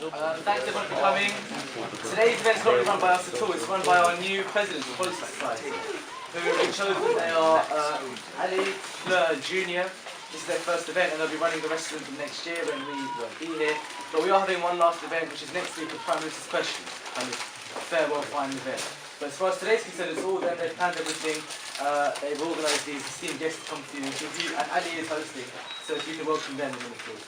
Thanks everyone for coming. Today's event is not run by us at all, it's run by our new president of the Politics Society, who have been chosen. They are Ali Fleur Jr. This is their first event and they'll be running the rest of them from next year when we won't be here. But we are having one last event which is next week, the Prime Minister's Questions, kind of a farewell final event. But as far as today's concerned, it's all them, they've planned everything. They've organised these esteemed guests to come to you, and Ali is hosting, so if you can welcome them in the field.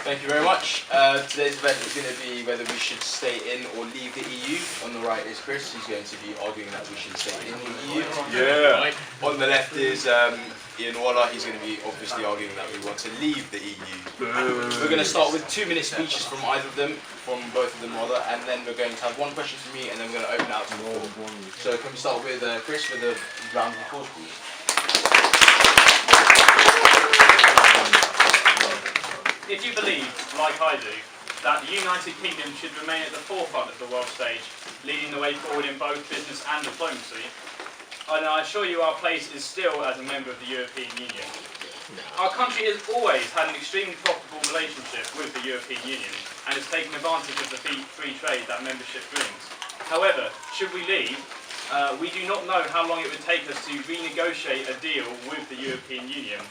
Thank you very much. Today's event is going to be whether we should stay in or leave the EU. On the right is Chris, who's going to be arguing that we should stay in the EU. Yeah. On the left is Ian Waller, he's going to be obviously arguing that we want to leave the EU. We're going to start with 2-minute speeches from either of them, from both of them rather, and then we're going to have one question from me and then we're going to open out to more. So can we start with Chris with a round of applause, please? If you believe, like I do, that the United Kingdom should remain at the forefront of the world stage, leading the way forward in both business and diplomacy, and I assure you our place is still as a member of the European Union. Our country has always had an extremely profitable relationship with the European Union and has taken advantage of the free trade that membership brings. However, should we leave, we do not know how long it would take us to renegotiate a deal with the European Union.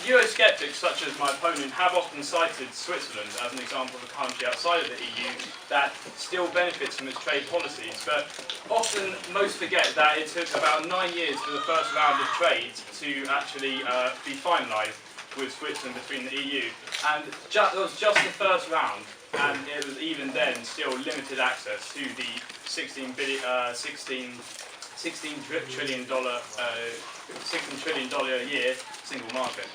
Eurosceptics such as my opponent have often cited Switzerland as an example of a country outside of the EU that still benefits from its trade policies, but often most forget that it took about 9 years for the first round of trade to actually be finalised with Switzerland between the EU, and it was just the first round, and it was even then still limited access to the $16 trillion a year single market.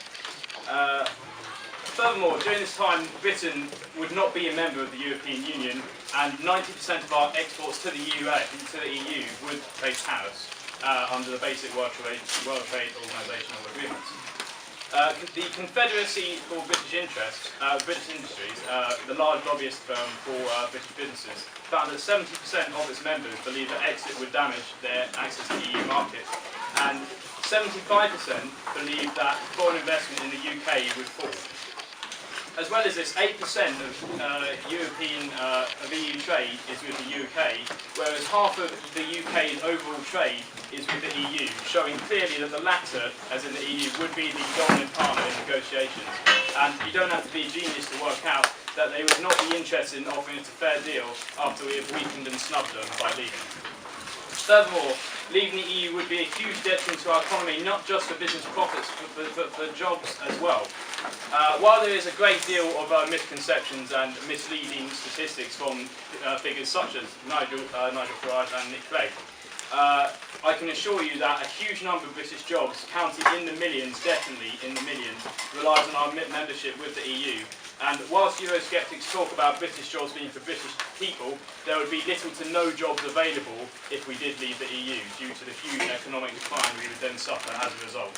Furthermore, during this time, Britain would not be a member of the European Union, and 90% of our exports to the EU would face tariffs under the basic World Trade Organizational agreements. The Confederacy for British Interests, British Industries, the large lobbyist firm for British businesses, found that 70% of its members believe that exit would damage their access to the EU market, and 75% believe that foreign investment in the UK would fall. As well as this, 8% of EU trade is with the UK, whereas half of the UK's overall trade is with the EU, showing clearly that the latter, as in the EU, would be the dominant partner in negotiations. And you don't have to be a genius to work out that they would not be interested in offering us a fair deal after we have weakened and snubbed them by leaving. Furthermore, leaving the EU would be a huge detriment to our economy, not just for business profits, but for jobs as well. While there is a great deal of misconceptions and misleading statistics from figures such as Nigel Farage and Nick Clegg, I can assure you that a huge number of British jobs, counted in the millions, definitely in the millions, relies on our membership with the EU. And whilst Eurosceptics talk about British jobs being for British people, there would be little to no jobs available if we did leave the EU, due to the huge economic decline we would then suffer as a result.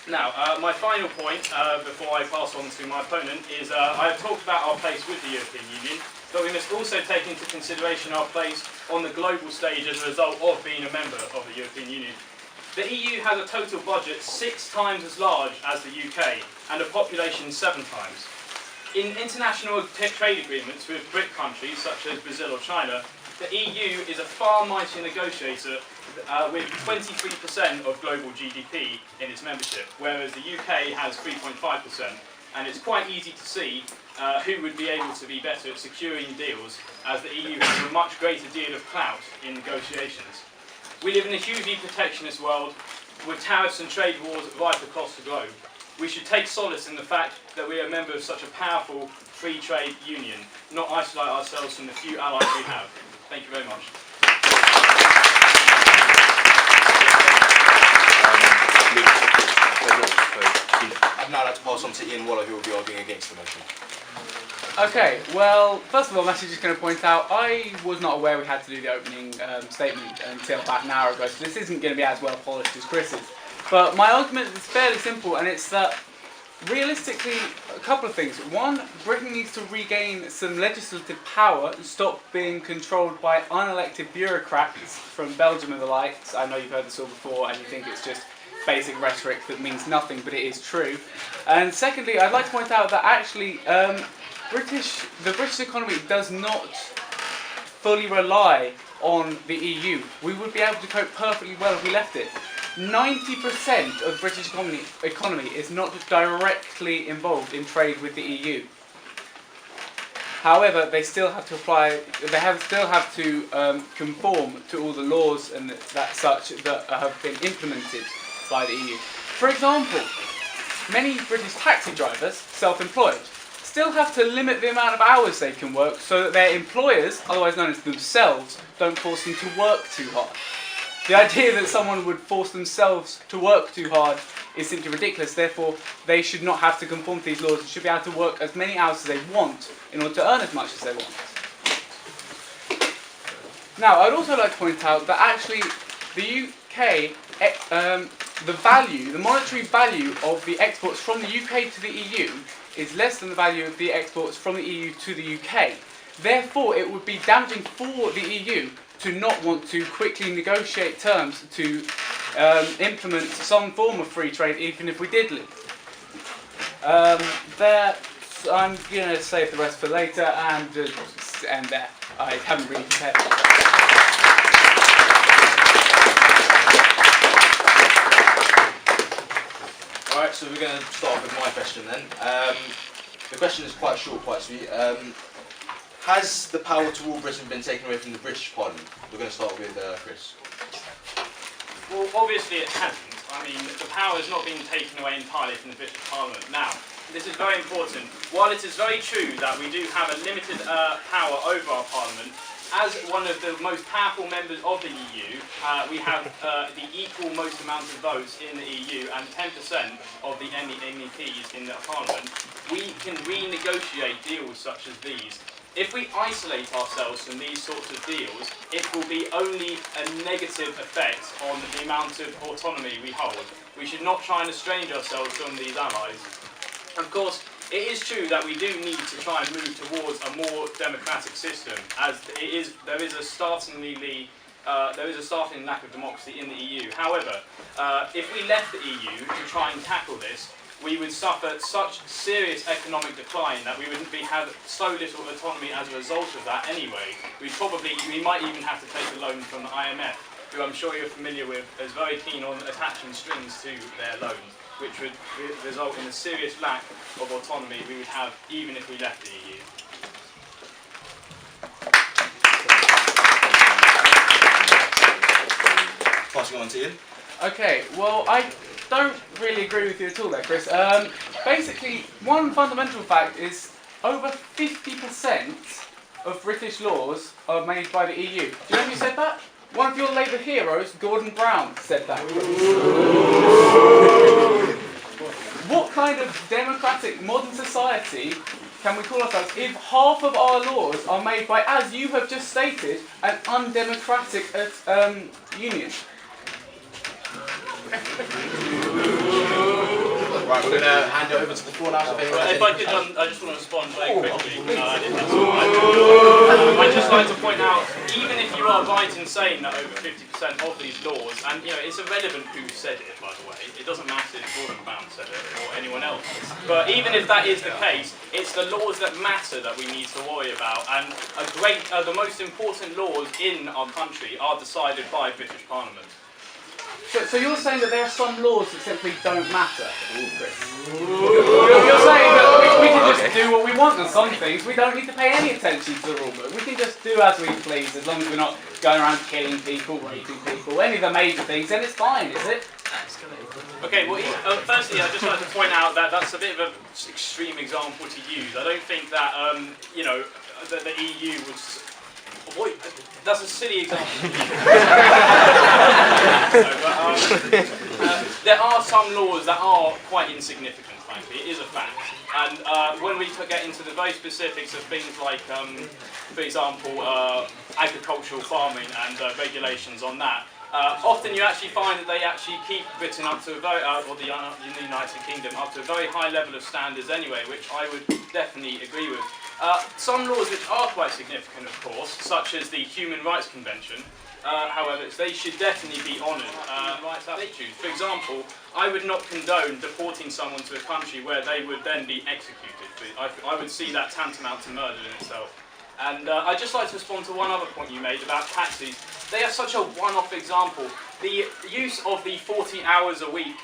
Now, my final point, before I pass on to my opponent, is I have talked about our place with the European Union, but we must also take into consideration our place on the global stage as a result of being a member of the European Union. The EU has a total budget 6 times as large as the UK, and a population 7 times. In international trade agreements with BRIC countries such as Brazil or China, the EU is a far mightier negotiator with 23% of global GDP in its membership, whereas the UK has 3.5%. And it's quite easy to see who would be able to be better at securing deals, as the EU has a much greater deal of clout in negotiations. We live in a hugely protectionist world, with tariffs and trade wars right across the globe. We should take solace in the fact that we are a member of such a powerful free trade union, not isolate ourselves from the few allies we have. Thank you very much. I'd now like to pass on to Ian Waller, who will be arguing against the motion. Okay, well, first of all, I'm actually just going to point out, I was not aware we had to do the opening statement until about an hour ago, so this isn't going to be as well polished as Chris's. But my argument is fairly simple, and it's that realistically, a couple of things. One, Britain needs to regain some legislative power and stop being controlled by unelected bureaucrats from Belgium and the likes. I know you've heard this all before and you think it's just basic rhetoric that means nothing, but it is true. And secondly, I'd like to point out that actually the British economy does not fully rely on the EU. We would be able to cope perfectly well if we left it. 90% of the British economy is not directly involved in trade with the EU. However, they still have to conform to all the laws and that such that have been implemented by the EU. For example, many British taxi drivers, self-employed, still have to limit the amount of hours they can work so that their employers, otherwise known as themselves, don't force them to work too hard. The idea that someone would force themselves to work too hard is simply ridiculous. Therefore, they should not have to conform to these laws and should be able to work as many hours as they want in order to earn as much as they want. Now, I'd also like to point out that actually the UK, the monetary value of the exports from the UK to the EU is less than the value of the exports from the EU to the UK. Therefore, it would be damaging for the EU to not want to quickly negotiate terms to implement some form of free trade, even if we did leave. I'm going to save the rest for later and end there. I haven't really prepared. Alright, so we're going to start with my question then. The question is quite short, quite sweet. Has the power to rule Britain been taken away from the British Parliament? We're going to start with Chris. Well, obviously it hasn't. I mean, the power has not been taken away entirely from the British Parliament. Now, this is very important. While it is very true that we do have a limited power over our Parliament, as one of the most powerful members of the EU, we have the equal most amount of votes in the EU and 10% of the MEPs in the Parliament. We can renegotiate deals such as these. If we isolate ourselves from these sorts of deals, it will be only a negative effect on the amount of autonomy we hold. We should not try and estrange ourselves from these allies. Of course, it is true that we do need to try and move towards a more democratic system, as there is a startling lack of democracy in the EU. However, if we left the EU to try and tackle this, we would suffer such serious economic decline that we wouldn't have so little autonomy as a result of that anyway. We might even have to take a loan from the IMF, who I'm sure you're familiar with, is very keen on attaching strings to their loans, which would result in a serious lack of autonomy we would have even if we left the EU. Passing on to Ian. Okay, well, I don't really agree with you at all there, Chris. Basically, one fundamental fact is over 50% of British laws are made by the EU. Do you know who said that? One of your Labour heroes, Gordon Brown, said that. What kind of democratic modern society can we call ourselves if half of our laws are made by, as you have just stated, an undemocratic union? Right, we're going to hand it over to the floor now. If I could, I just want to respond very quickly. I'd just like to point out, even if you are right in saying that over 50% of these laws, and it's irrelevant who said it, by the way, it doesn't matter if Gordon Brown said it or anyone else. But even if that is the case, it's the laws that matter that we need to worry about, and the most important laws in our country are decided by British Parliament. So you're saying that there are some laws that simply don't matter? Chris. You're saying that we can just do what we want on some things. We don't need to pay any attention to the rule book. We can just do as we please, as long as we're not going around killing people, raping people, any of the major things, then it's fine, is it? Okay, well, firstly, I'd just like to point out that that's a bit of an extreme example to use. I don't think that, that the EU would... That's a silly example. There are some laws that are quite insignificant, frankly. It is a fact. And when we get into the very specifics of things like, for example, agricultural farming and regulations on that, often you actually find that they actually keep Britain up to a very, or the United Kingdom up to a very high level of standards anyway, which I would definitely agree with. Some laws which are quite significant, of course, such as the Human Rights Convention, however, they should definitely be honoured. Rights attitudes. For example, I would not condone deporting someone to a country where they would then be executed. I would see that tantamount to murder in itself. And I'd just like to respond to one other point you made about taxis. They are such a one-off example. The use of the 40 hours a week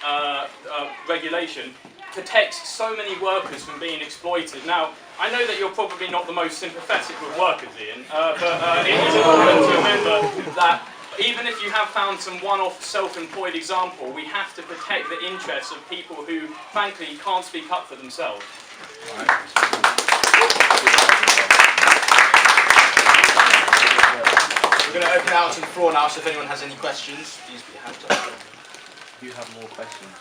regulation protects so many workers from being exploited. Now, I know that you're probably not the most sympathetic with workers, Ian, but it is important to remember that even if you have found some one-off self-employed example, we have to protect the interests of people who, frankly, can't speak up for themselves. We're going to open it out to the floor now, so if anyone has any questions, please put your hands up. You have more questions.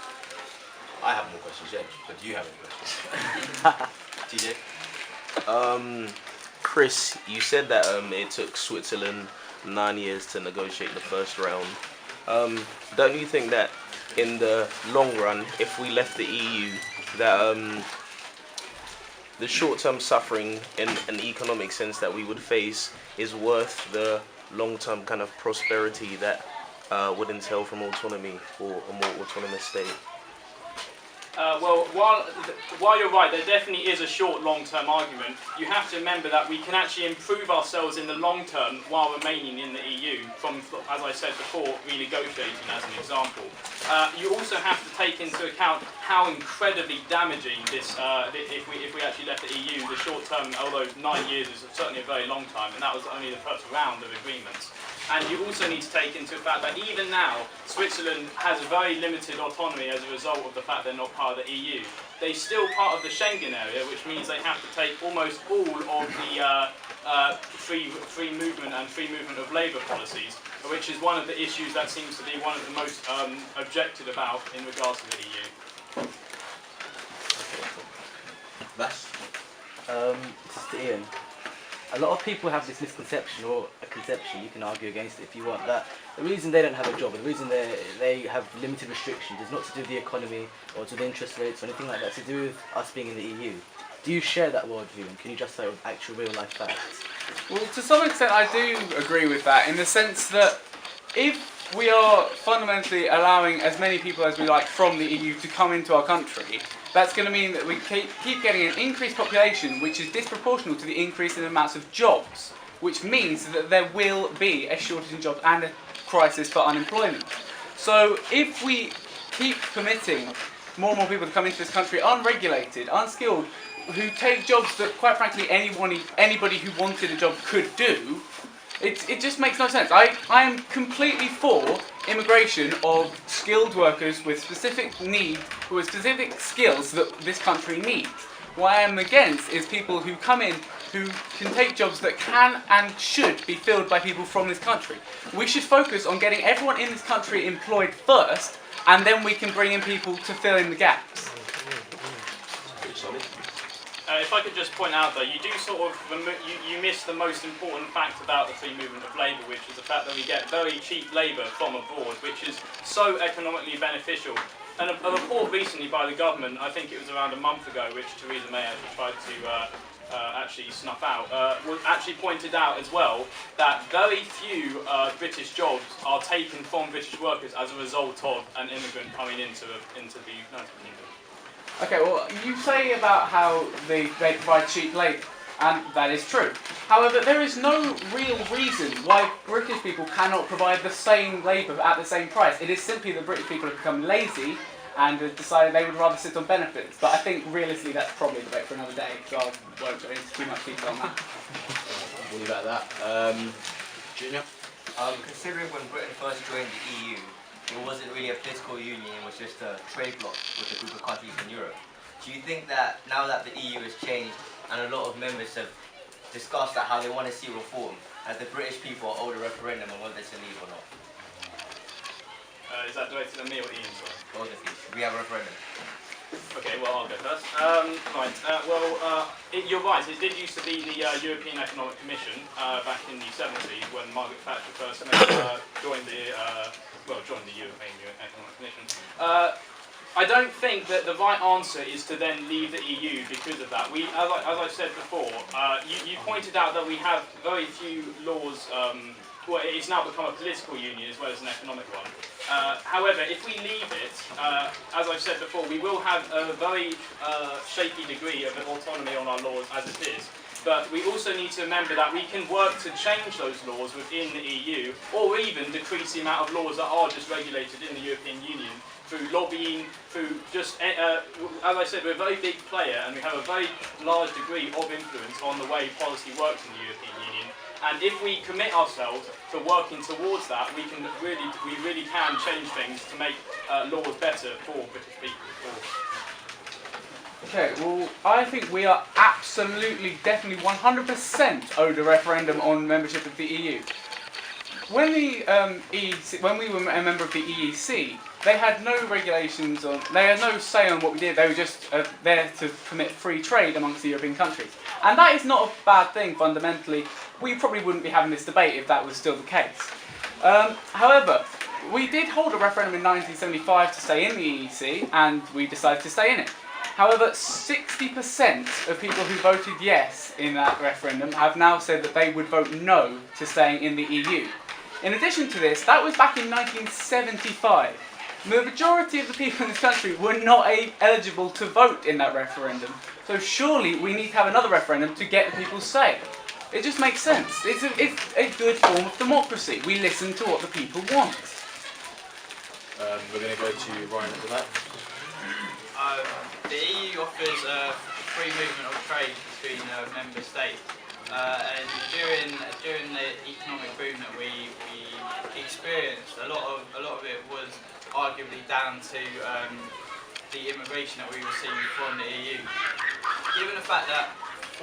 I have more questions, yeah, but do you have any questions? TJ? Chris, you said that it took Switzerland 9 years to negotiate the first round. Don't you think that in the long run, if we left the EU, that the short-term suffering in an economic sense that we would face is worth the long-term kind of prosperity that would entail from autonomy or a more autonomous state? Well, while you're right, there definitely is a short, long-term argument. You have to remember that we can actually improve ourselves in the long term while remaining in the EU, from, as I said before, renegotiating as an example. You also have to take into account how incredibly damaging this, if we actually left the EU, the short term, although 9 years is certainly a very long time, and that was only the first round of agreements. And you also need to take into account that even now, Switzerland has a very limited autonomy as a result of the fact they're not part of the EU. They're still part of the Schengen area, which means they have to take almost all of the free movement and free movement of labour policies, which is one of the issues that seems to be one of the most objected about in regards to the EU. That's Ian, a lot of people have this misconception, or a conception, you can argue against it if you want, that the reason they don't have a job, and the reason they have limited restrictions is not to do with the economy or to the interest rates or anything like that, it's to do with us being in the EU. Do you share that worldview, and can you justify it with actual real life facts? Well, to some extent I do agree with that, in the sense that if we are fundamentally allowing as many people as we like from the EU to come into our country, that's going to mean that we keep getting an increased population which is disproportional to the increase in amounts of jobs, which means that there will be a shortage in jobs and a crisis for unemployment. So if we keep permitting more and more people to come into this country unregulated, unskilled, who take jobs that quite frankly anybody who wanted a job could do, it just makes no sense. I am completely for immigration of skilled workers with specific needs, with specific skills that this country needs. What I am against is people who come in who can take jobs that can and should be filled by people from this country. We should focus on getting everyone in this country employed first, and then we can bring in people to fill in the gaps. If I could just point out though, you do sort of, you miss the most important fact about the free movement of labour, which is the fact that we get very cheap labour from abroad, which is so economically beneficial. And a report recently by the government, I think it was around a month ago, which Theresa May actually tried to actually snuff out, actually pointed out as well that very few British jobs are taken from British workers as a result of an immigrant coming into the United Kingdom. Okay, well, you say about how they provide cheap labour, and that is true. However, there is no real reason why British people cannot provide the same labour at the same price. It is simply that British people have become lazy and have decided they would rather sit on benefits. But I think realistically that's probably a debate for another day, so I won't go into too much detail on that. We'll leave it at that. Junior? Considering when Britain first joined the EU, it wasn't really a political union, it was just a trade bloc with a group of countries in Europe. Do you think that now that the EU has changed and a lot of members have discussed that how they want to see reform, that the British people are owed a referendum on whether to leave or not? Is that directed at me or Ian? Sorry? Both of you. We have a referendum. Okay, well, I'll go first. You're right, it did used to be the European Economic Commission back in the 70s when Margaret Thatcher first joined the European Economic Commission. I don't think that the right answer is to then leave the EU because of that. As I said before, you pointed out that we have very few laws. Well, it's now become a political union as well as an economic one. However, if we leave it, as I've said before, we will have a very shaky degree of autonomy on our laws as it is. But we also need to remember that we can work to change those laws within the EU, or even decrease the amount of laws that are just regulated in the European Union through lobbying, through just, as I said, we're a very big player and we have a very large degree of influence on the way policy works in the European Union. And if we commit ourselves to working towards that, we really can change things to make laws better for British people. Okay, well, I think we are absolutely, definitely 100% owed a referendum on membership of the EU. When when we were a member of the EEC, they had no regulations on, they had no say on what we did, they were just there to permit free trade amongst the European countries. And that is not a bad thing fundamentally. We probably wouldn't be having this debate if that was still the case. However, we did hold a referendum in 1975 to stay in the EEC, and we decided to stay in it. However, 60% of people who voted yes in that referendum have now said that they would vote no to staying in the EU. In addition to this, that was back in 1975. The majority of the people in this country were not eligible to vote in that referendum. So surely we need to have another referendum to get the people's say. It just makes sense. It's a good form of democracy. We listen to what the people want. We're going to go to Ryan after that. The EU offers free movement of trade between member states, and during the economic boom that we experienced, a lot of it was arguably down to the immigration that we received from the EU. Given the fact that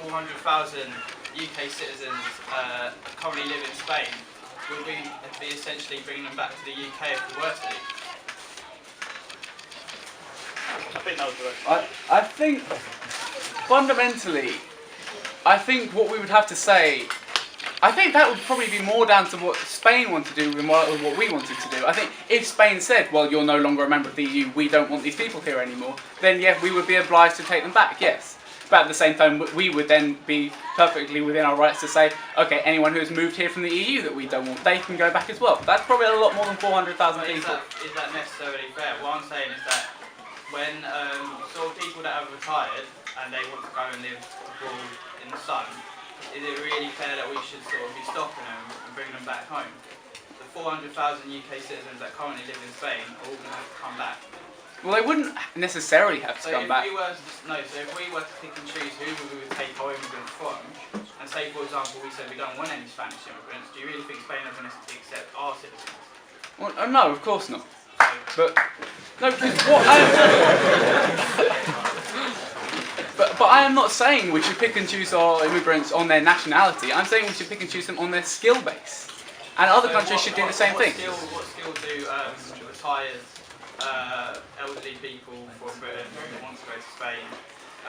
400,000 UK citizens currently live in Spain, would we be essentially bringing them back to the UK if we were to leave? I think that was the I think, fundamentally, I think what we would have to say, I think that would probably be more down to what Spain want to do than what we wanted to do. I think if Spain said, well, you're no longer a member of the EU, we don't want these people here anymore, then yeah, we would be obliged to take them back, yes. But at the same time, we would then be perfectly within our rights to say, okay, anyone who's moved here from the EU that we don't want, they can go back as well. That's probably a lot more than 400,000 people. Is that necessarily fair? What I'm saying is that when sort of people that have retired and they want to go and live abroad in the sun, is it really fair that we should sort of be stopping them and bringing them back home? The 400,000 UK citizens that currently live in Spain are all going to have to come back. Well, they wouldn't necessarily have to come back. So if we were to pick and choose who we would take our immigrants from, and say, for example, we said we don't want any Spanish immigrants, do you really think Spain are going to accept our citizens? Well, no, of course not. But no, because what but I am not saying we should pick and choose our immigrants on their nationality. I'm saying we should pick and choose them on their skill base, and other countries should do the same thing. What skill do retired elderly people from Britain who want to go to Spain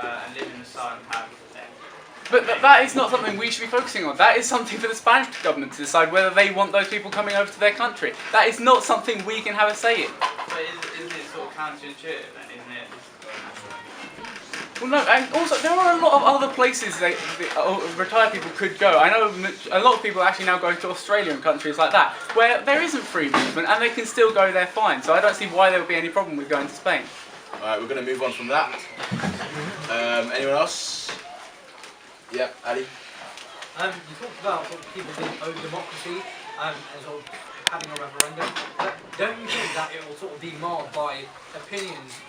and live in the sun have then? But that is not something we should be focusing on. That is something for the Spanish government to decide whether they want those people coming over to their country. That is not something we can have a say in. But isn't it sort of counterintuitive then, isn't it? Well, no, and also there are a lot of other places that retired people could go. I know a lot of people are actually now going to Australia and countries like that, where there isn't free movement and they can still go there fine. So I don't see why there would be any problem with going to Spain. Alright, we're going to move on from that. Anyone else? Yeah, Ali? You talked about sort of people being owed democracy and sort of having a referendum. But don't you think that it will sort of be marred by opinions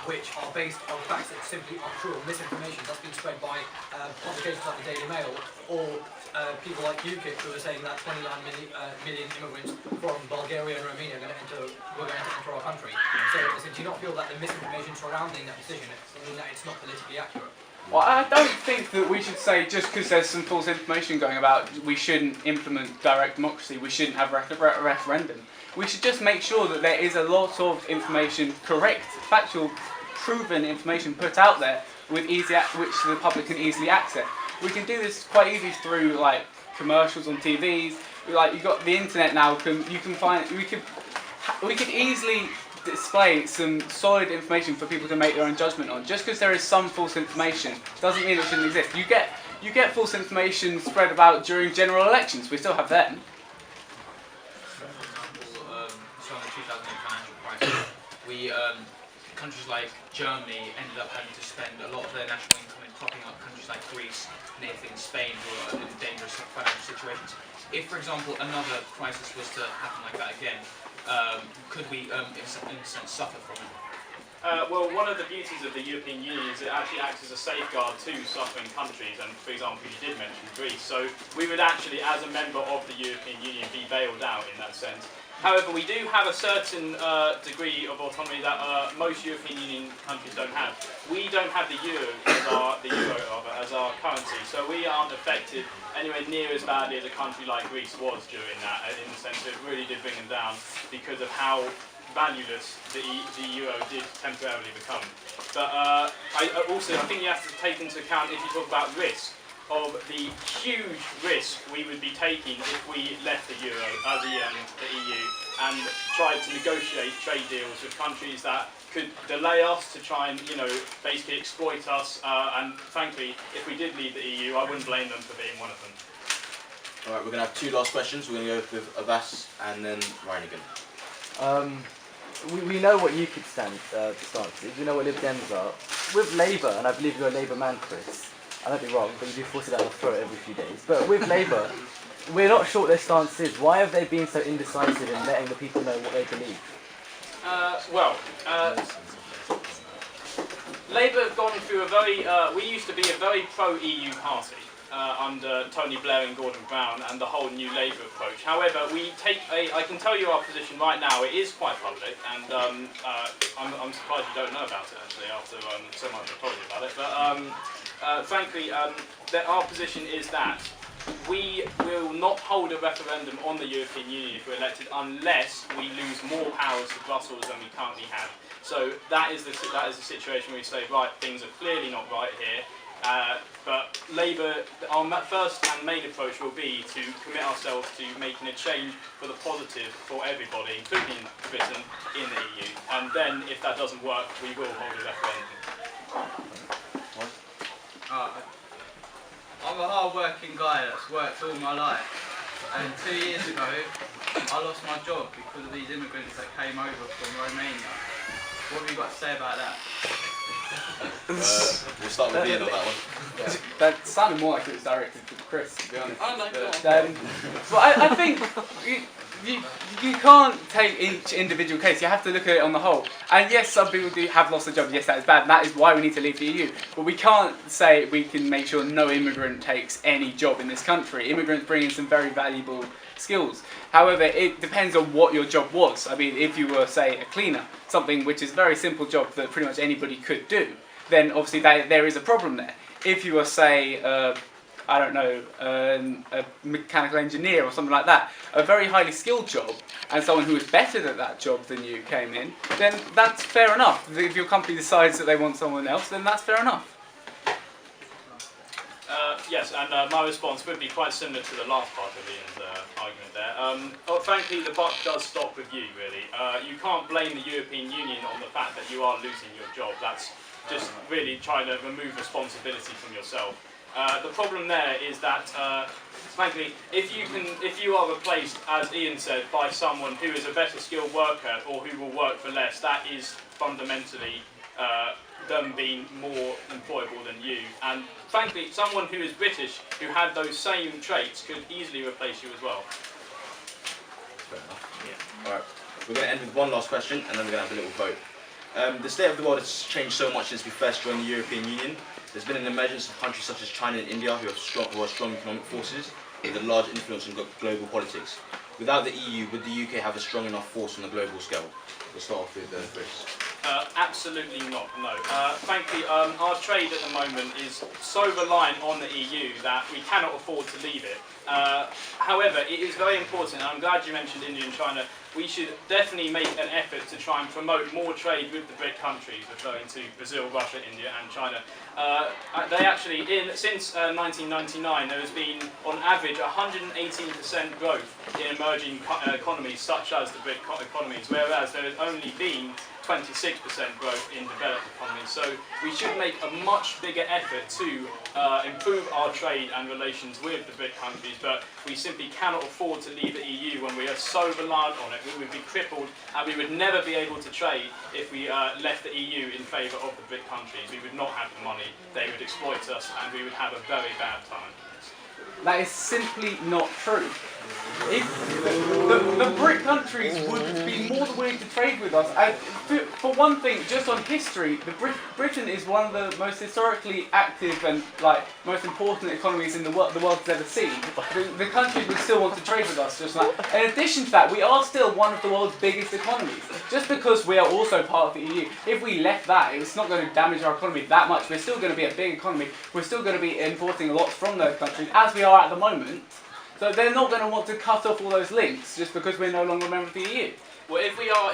which are based on facts that simply are true or misinformation that's been spread by publications like the Daily Mail or people like UKIP who are saying that 29 million immigrants from Bulgaria and Romania were going to enter our country. So do you not feel that the misinformation surrounding that decision is that it's not politically accurate? Well, I don't think that we should say just because there's some false information going about we shouldn't implement direct democracy, we shouldn't have a referendum. We should just make sure that there is a lot of information, correct, factual, proven information put out there with which the public can easily access. We can do this quite easily through like commercials on TVs. Like you've got the internet now. We could easily display some solid information for people to make their own judgment on. Just because there is some false information doesn't mean it shouldn't exist. You get false information spread about during general elections. We still have them. So in the 2008 financial crisis, countries like Germany ended up having to spend a lot of their national income in propping up countries like Greece, Italy and Spain who are in dangerous financial situations. If, for example, another crisis was to happen like that again, could we, in a sense, suffer from it? Well, one of the beauties of the European Union is it actually acts as a safeguard to suffering countries, and for example, you did mention Greece, so we would actually, as a member of the European Union, be bailed out in that sense. However, we do have a certain degree of autonomy that most European Union countries don't have. We don't have the euro as our currency, so we aren't affected anywhere near as badly as a country like Greece was during that, in the sense that it really did bring them down because of how valueless the euro did temporarily become. But I think you have to take into account, if you talk about risk, of the huge risk we would be taking if we left the euro, the EU, and tried to negotiate trade deals with countries that could delay us to try and, basically exploit us. And frankly, if we did leave the EU, I wouldn't blame them for being one of them. All right, we're going to have two last questions. We're going to go with Abbas and then Reinigen. We know what UKIP stands for. We know what Lib Dems are. With Labour, and I believe you're a Labour man, Chris. I might be wrong, but you do force it down the throat every few days. But with Labour, we're not sure what their stance is. Why have they been so indecisive in letting the people know what they believe? Labour have gone through a very, we used to be a very pro-EU party under Tony Blair and Gordon Brown and the whole New Labour approach. However, I can tell you our position right now, it is quite public, and I'm surprised you don't know about it actually after so much I've told you about it. But frankly, our position is that we will not hold a referendum on the European Union if we're elected unless we lose more powers to Brussels than we currently have. So that is the situation where we say, right, things are clearly not right here. But Labour, our first and main approach will be to commit ourselves to making a change for the positive for everybody, including Britain, in the EU. And then, if that doesn't work, we will hold a referendum. I'm a hard-working guy that's worked all my life, and 2 years ago I lost my job because of these immigrants that came over from Romania. What have you got to say about that? We'll start with Ian on that one. That sounded more like it was directed to Chris, to be honest. Oh, no, go on. But I think you can't take each individual case. You have to look at it on the whole. And yes, some people do have lost their jobs. Yes, that is bad. And that is why we need to leave the EU. But we can't say we can make sure no immigrant takes any job in this country. Immigrants bring in some very valuable skills. However, it depends on what your job was. I mean, if you were, say, a cleaner, something which is a very simple job that pretty much anybody could do, then obviously there is a problem there. If you were, say, I don't know, a mechanical engineer or something like that, a very highly skilled job, and someone who is better at that job than you came in, then that's fair enough. If your company decides that they want someone else, then that's fair enough. Yes, and my response would be quite similar to the last part of Ian's argument there. Frankly, the buck does stop with you, really. You can't blame the European Union on the fact that you are losing your job. That's just really trying to remove responsibility from yourself. The problem there is that, frankly, if you are replaced, as Ian said, by someone who is a better skilled worker or who will work for less, that is fundamentally them being more employable than you. And frankly, someone who is British, who had those same traits, could easily replace you as well. Fair enough. Yeah. All right. We're going to end with one last question, and then we're going to have a little vote. The state of the world has changed so much since we first joined the European Union. There's been an emergence of countries such as China and India who are strong economic forces with a large influence on global politics. Without the EU, would the UK have a strong enough force on a global scale? We'll start off with Chris. Absolutely not, no. Frankly, our trade at the moment is so reliant on the EU that we cannot afford to leave it. However, it is very important, and I'm glad you mentioned India and China. We should definitely make an effort to try and promote more trade with the BRIC countries, referring to Brazil, Russia, India and China. They actually, since 1999, there has been, on average, 118% growth in emerging economies such as the BRIC economies, whereas there has only been 26% growth in developed economies. So we should make a much bigger effort to improve our trade and relations with the BRIC countries, but we simply cannot afford to leave the EU when we are so reliant on it. We would be crippled and we would never be able to trade if we left the EU in favour of the BRIC countries. We would not have the money, they would exploit us, and we would have a very bad time. That is simply not true. If the BRIC countries would be more than willing to trade with us. And for one thing, just on history, Britain is one of the most historically active and most important economies in the world has ever seen. The countries would still want to trade with us. Just like, in addition to that, we are still one of the world's biggest economies. Just because we are also part of the EU, if we left that, it's not going to damage our economy that much. We're still going to be a big economy. We're still going to be importing lots from those countries, as we are at the moment. So they're not going to want to cut off all those links just because we're no longer a member of the EU. Well, if we are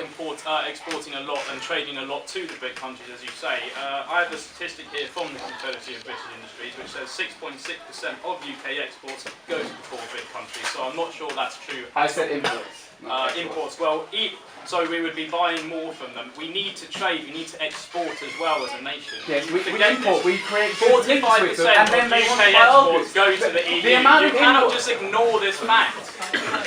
exporting a lot and trading a lot to the BRIC countries, as you say, I have a statistic here from the Confederacy of British Industries, which says 6.6% of UK exports go to the four BRIC countries. So I'm not sure that's true. I said imports. Imports. Well, so we would be buying more from them. We need to trade. We need to export as well as a nation. Yes, we import. We create 45% and then of they UK exports go to the EU. You cannot just ignore this fact.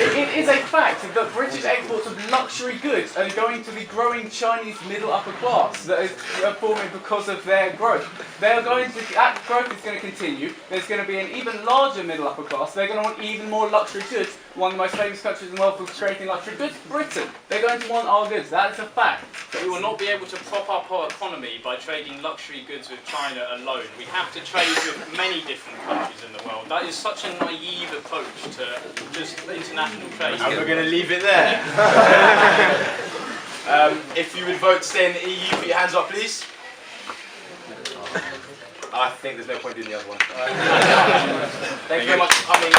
It is a fact that British exports of luxury goods are going to the growing Chinese middle upper class that is forming because of their growth. That growth is going to continue. There's going to be an even larger middle upper class. They're going to want even more luxury goods. One of the most famous countries in the world for creating luxury goods, Britain. They're going to want our goods. That is a fact. We will not be able to prop up our economy by trading luxury goods with China alone. We have to trade with many different countries in the world. That is such a naive approach to just international trade. And we're going to leave it there. If you would vote to stay in the EU, put your hands up, please. I think there's no point doing the other one. Thank you very much for coming.